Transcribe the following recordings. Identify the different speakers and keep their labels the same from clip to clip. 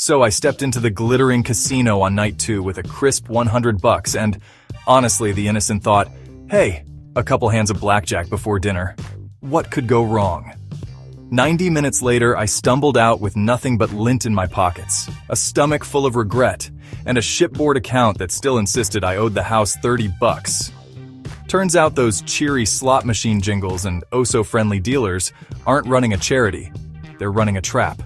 Speaker 1: So I stepped into the glittering casino on night 2 with a crisp $100 and, honestly, the innocent thought, hey, a couple hands of blackjack before dinner. What could go wrong? 90 minutes later, I stumbled out with nothing but lint in my pockets, a stomach full of regret, and a shipboard account that still insisted I owed the house $30. Turns out those cheery slot machine jingles and oh-so-friendly dealers aren't running a charity, they're running a trap.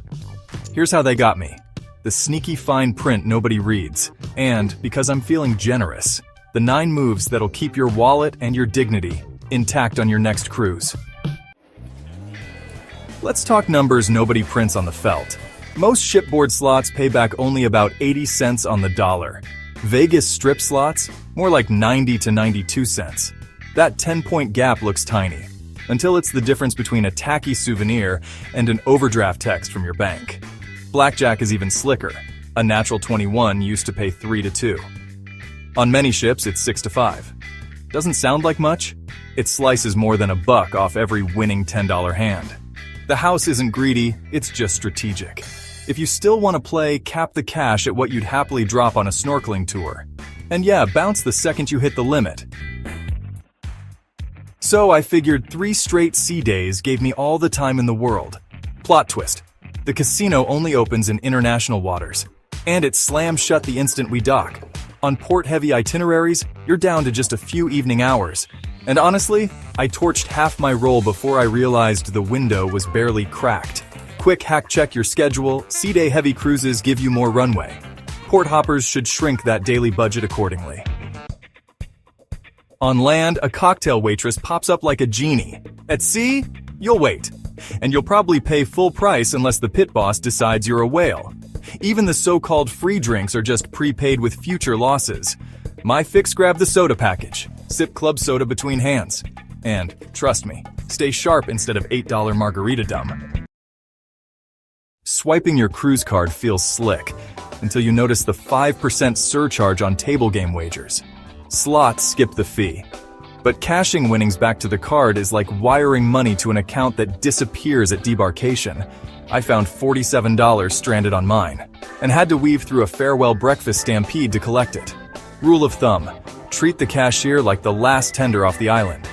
Speaker 1: Here's how they got me. The sneaky fine print nobody reads, and, because I'm feeling generous, the 9 moves that'll keep your wallet and your dignity intact on your next cruise. Let's talk numbers nobody prints on the felt. Most shipboard slots pay back only about 80 cents on the dollar. Vegas strip slots, more like 90 to 92 cents. That 10-point gap looks tiny, until it's the difference between a tacky souvenir and an overdraft text from your bank. Blackjack is even slicker. A natural 21 used to pay 3 to 2. On many ships, it's 6 to 5. Doesn't sound like much? It slices more than $1 off every winning $10 hand. The house isn't greedy, it's just strategic. If you still want to play, cap the cash at what you'd happily drop on a snorkeling tour. And yeah, bounce the second you hit the limit. So I figured 3 straight sea days gave me all the time in the world. Plot twist. The casino only opens in international waters, and it slams shut the instant we dock. On port-heavy itineraries, you're down to just a few evening hours. And honestly, I torched half my roll before I realized the window was barely cracked. Quick hack check your schedule, sea day heavy cruises give you more runway. Port hoppers should shrink that daily budget accordingly. On land, a cocktail waitress pops up like a genie. At sea, you'll wait. And you'll probably pay full price unless the pit boss decides you're a whale. Even the so-called free drinks are just prepaid with future losses. My fix, grab the soda package. Sip club soda between hands. And, trust me, stay sharp instead of $8 margarita dumb. Swiping your cruise card feels slick, until you notice the 5% surcharge on table game wagers. Slots skip the fee. But cashing winnings back to the card is like wiring money to an account that disappears at debarkation. I found $47 stranded on mine, and had to weave through a farewell breakfast stampede to collect it. Rule of thumb, treat the cashier like the last tender off the island.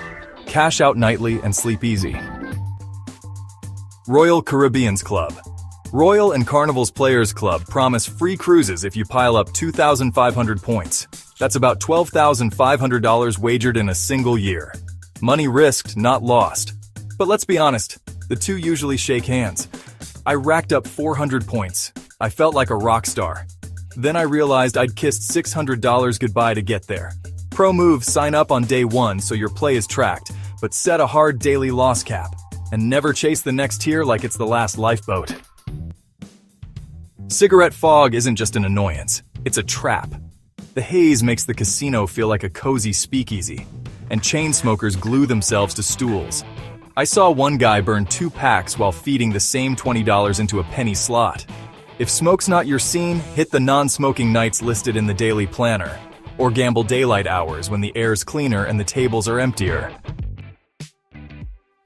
Speaker 1: Cash out nightly and sleep easy. Royal Caribbean's Club. Royal and Carnival's Players Club promise free cruises if you pile up 2,500 points. That's about $12,500 wagered in a single year. Money risked, not lost. But let's be honest, the two usually shake hands. I racked up 400 points. I felt like a rock star. Then I realized I'd kissed $600 goodbye to get there. Pro move, sign up on day 1 so your play is tracked, but set a hard daily loss cap. And never chase the next tier like it's the last lifeboat. Cigarette fog isn't just an annoyance, it's a trap. The haze makes the casino feel like a cozy speakeasy, and chain smokers glue themselves to stools. I saw one guy burn 2 packs while feeding the same $20 into a penny slot. If smoke's not your scene, hit the non-smoking nights listed in the daily planner, or gamble daylight hours when the air's cleaner and the tables are emptier.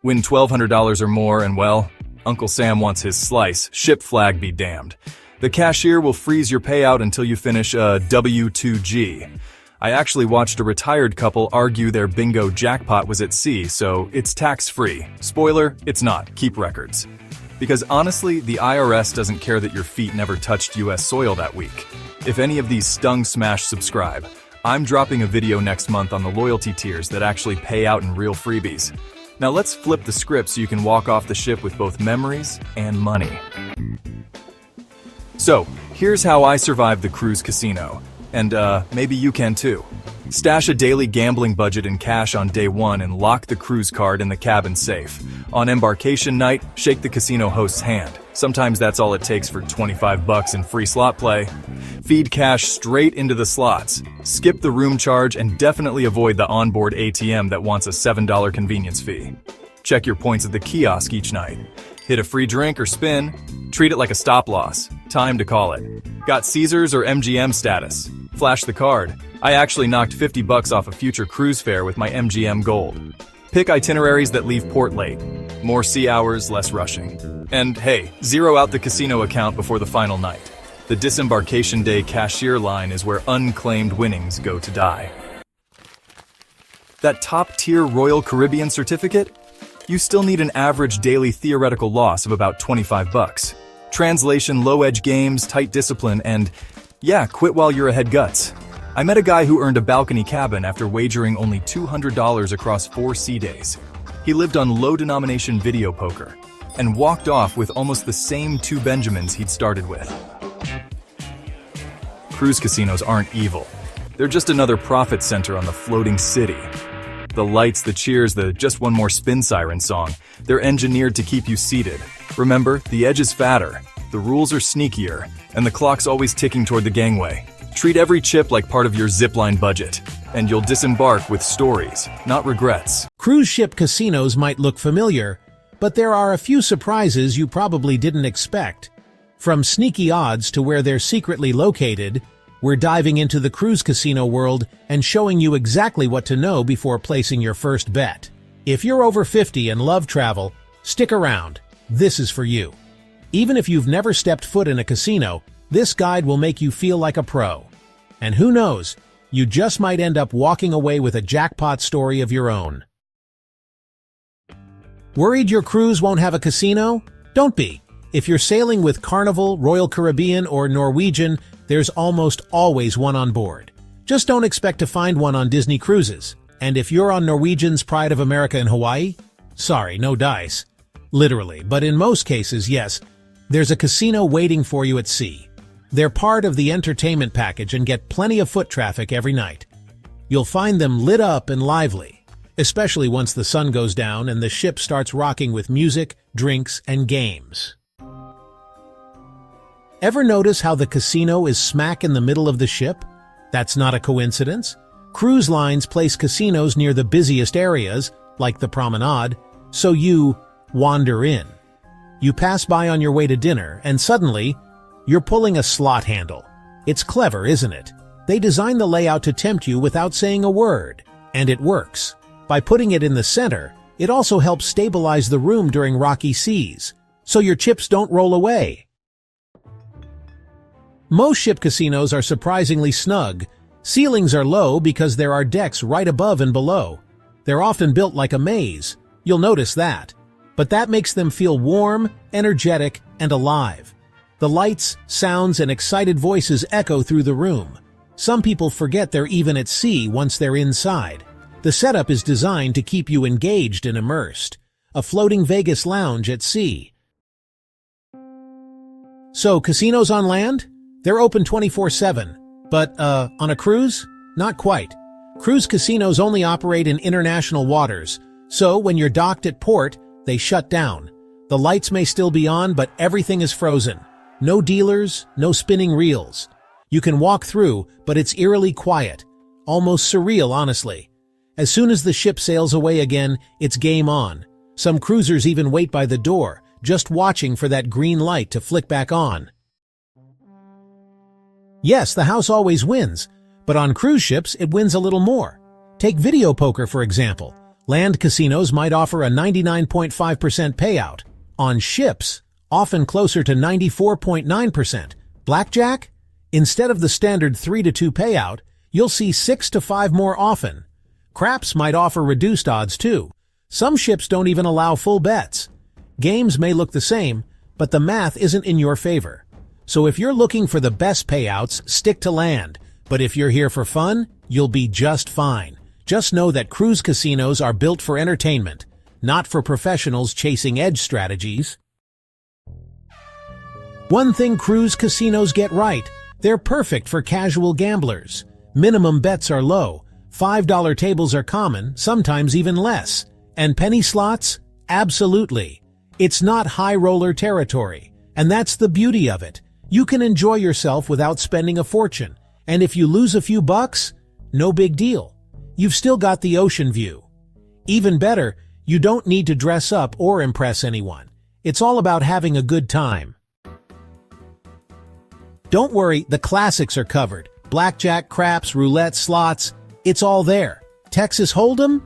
Speaker 1: Win $1,200 or more and, well, Uncle Sam wants his slice, ship flag be damned. The cashier will freeze your payout until you finish a W2G. I actually watched a retired couple argue their bingo jackpot was at sea, so it's tax-free. Spoiler, it's not. Keep records. Because honestly, the IRS doesn't care that your feet never touched US soil that week. If any of these stung, smash subscribe. I'm dropping a video next month on the loyalty tiers that actually pay out in real freebies. Now let's flip the script so you can walk off the ship with both memories and money. So, here's how I survived the cruise casino. And maybe you can too. Stash a daily gambling budget in cash on day 1 and lock the cruise card in the cabin safe. On embarkation night, shake the casino host's hand. Sometimes that's all it takes for $25 in free slot play. Feed cash straight into the slots. Skip the room charge and definitely avoid the onboard ATM that wants a $7 convenience fee. Check your points at the kiosk each night. Hit a free drink or spin. Treat it like a stop loss. Time to call it. Got Caesars or MGM status? Flash the card. I actually knocked $50 off a future cruise fare with my MGM Gold. Pick itineraries that leave port late. More sea hours, less rushing. And hey, zero out the casino account before the final night. The disembarkation day cashier line is where unclaimed winnings go to die. That top-tier Royal Caribbean certificate? You still need an average daily theoretical loss of about $25. Translation, low-edge games, tight discipline, and yeah, quit while you're ahead guts. I met a guy who earned a balcony cabin after wagering only $200 across 4 sea days. He lived on low-denomination video poker and walked off with almost the same 2 Benjamins he'd started with. Cruise casinos aren't evil. They're just another profit center on the floating city. The lights, the cheers, the just one more spin siren song, they're engineered to keep you seated. Remember, the edge is fatter, the rules are sneakier, and the clock's always ticking toward the gangway. Treat every chip like part of your zipline budget, and you'll disembark with stories, not regrets.
Speaker 2: Cruise ship casinos might look familiar, but there are a few surprises you probably didn't expect. From sneaky odds to where they're secretly located, we're diving into the cruise casino world and showing you exactly what to know before placing your first bet. If you're over 50 and love travel, stick around. This is for you. Even if you've never stepped foot in a casino, this guide will make you feel like a pro. And who knows, you just might end up walking away with a jackpot story of your own. Worried your cruise won't have a casino? Don't be. If you're sailing with Carnival, Royal Caribbean, or Norwegian, there's almost always one on board. Just don't expect to find one on Disney Cruises. And if you're on Norwegian's Pride of America in Hawaii? Sorry, no dice. Literally, but in most cases, yes, there's a casino waiting for you at sea. They're part of the entertainment package and get plenty of foot traffic every night. You'll find them lit up and lively, especially once the sun goes down and the ship starts rocking with music, drinks, and games. Ever notice how the casino is smack in the middle of the ship? That's not a coincidence. Cruise lines place casinos near the busiest areas, like the promenade, so you wander in. You pass by on your way to dinner, and suddenly, you're pulling a slot handle. It's clever, isn't it? They designed the layout to tempt you without saying a word, and it works. By putting it in the center, it also helps stabilize the room during rocky seas, so your chips don't roll away. Most ship casinos are surprisingly snug. Ceilings are low because there are decks right above and below. They're often built like a maze. You'll notice that. But that makes them feel warm, energetic, and alive. The lights, sounds, and excited voices echo through the room. Some people forget they're even at sea once they're inside. The setup is designed to keep you engaged and immersed. A floating Vegas lounge at sea. So, casinos on land? They're open 24/7. But, on a cruise? Not quite. Cruise casinos only operate in international waters, so when you're docked at port, they shut down. The lights may still be on, but everything is frozen. No dealers, no spinning reels. You can walk through, but it's eerily quiet. Almost surreal, honestly. As soon as the ship sails away again, it's game on. Some cruisers even wait by the door, just watching for that green light to flick back on. Yes, the house always wins, but on cruise ships it wins a little more. Take video poker, for example. Land casinos might offer a 99.5% payout. On ships, often closer to 94.9%. Blackjack? Instead of the standard 3-2 payout, you'll see 6-5 more often. Craps might offer reduced odds too. Some ships don't even allow full bets. Games may look the same, but the math isn't in your favor. So if you're looking for the best payouts, stick to land. But if you're here for fun, you'll be just fine. Just know that cruise casinos are built for entertainment, not for professionals chasing edge strategies. One thing cruise casinos get right, they're perfect for casual gamblers. Minimum bets are low, $5 tables are common, sometimes even less. And penny slots? Absolutely. It's not high roller territory, and that's the beauty of it. You can enjoy yourself without spending a fortune, and if you lose a few bucks, no big deal. You've still got the ocean view. Even better, you don't need to dress up or impress anyone. It's all about having a good time. Don't worry, the classics are covered. Blackjack, craps, roulette, slots, it's all there. Texas Hold'em?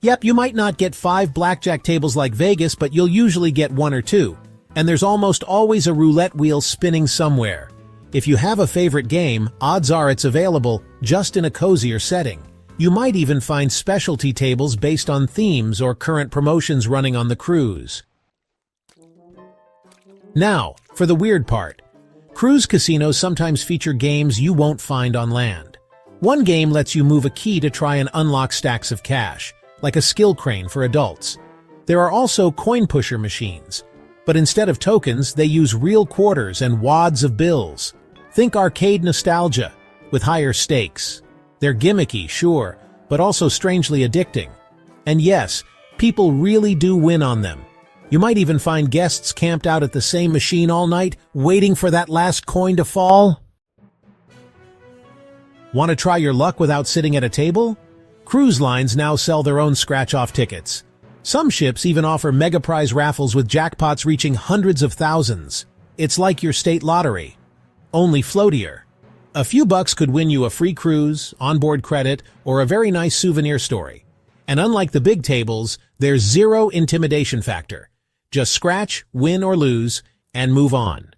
Speaker 2: Yep, you might not get 5 blackjack tables like Vegas, but you'll usually get 1 or 2. And there's almost always a roulette wheel spinning somewhere. If you have a favorite game, odds are it's available, just in a cozier setting. You might even find specialty tables based on themes or current promotions running on the cruise. Now, for the weird part. Cruise casinos sometimes feature games you won't find on land. One game lets you move a key to try and unlock stacks of cash, like a skill crane for adults. There are also coin pusher machines, but instead of tokens, they use real quarters and wads of bills. Think arcade nostalgia, with higher stakes. They're gimmicky, sure, but also strangely addicting. And yes, people really do win on them. You might even find guests camped out at the same machine all night, waiting for that last coin to fall. Want to try your luck without sitting at a table? Cruise lines now sell their own scratch-off tickets. Some ships even offer mega prize raffles with jackpots reaching hundreds of thousands. It's like your state lottery, only floatier. A few bucks could win you a free cruise, onboard credit, or a very nice souvenir story. And unlike the big tables, there's zero intimidation factor. Just scratch, win or lose, and move on.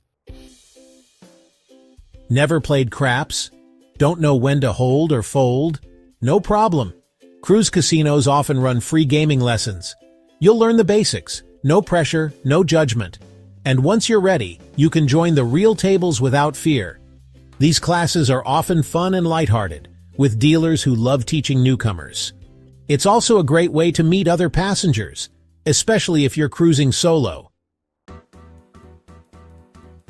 Speaker 2: Never played craps? Don't know when to hold or fold? No problem. Cruise casinos often run free gaming lessons. You'll learn the basics, no pressure, no judgment. And once you're ready, you can join the real tables without fear. These classes are often fun and lighthearted, with dealers who love teaching newcomers. It's also a great way to meet other passengers, especially if you're cruising solo.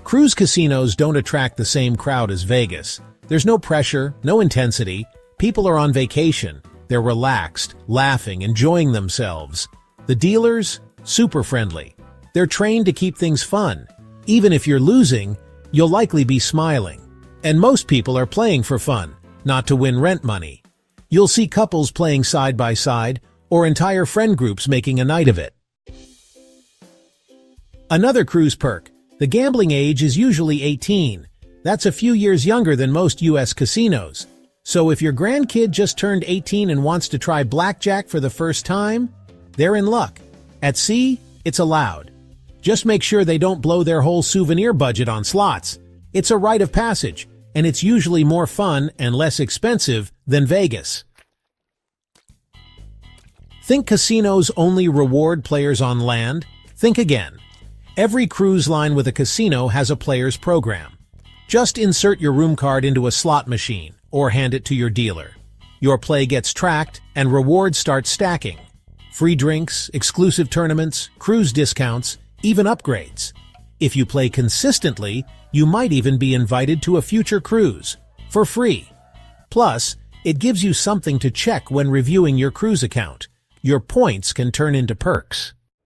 Speaker 2: Cruise casinos don't attract the same crowd as Vegas. There's no pressure, no intensity. People are on vacation. They're relaxed, laughing, enjoying themselves. The dealers? Super friendly. They're trained to keep things fun. Even if you're losing, you'll likely be smiling. And most people are playing for fun, not to win rent money. You'll see couples playing side by side, or entire friend groups making a night of it. Another cruise perk. The gambling age is usually 18. That's a few years younger than most U.S. casinos. So if your grandkid just turned 18 and wants to try blackjack for the first time, they're in luck. At sea, it's allowed. Just make sure they don't blow their whole souvenir budget on slots. It's a rite of passage, and it's usually more fun and less expensive than Vegas. Think casinos only reward players on land? Think again. Every cruise line with a casino has a player's program. Just insert your room card into a slot machine or hand it to your dealer. Your play gets tracked and rewards start stacking. Free drinks, exclusive tournaments, cruise discounts, even upgrades. If you play consistently, you might even be invited to a future cruise for free. Plus, it gives you something to check when reviewing your cruise account. Your points can turn into perks.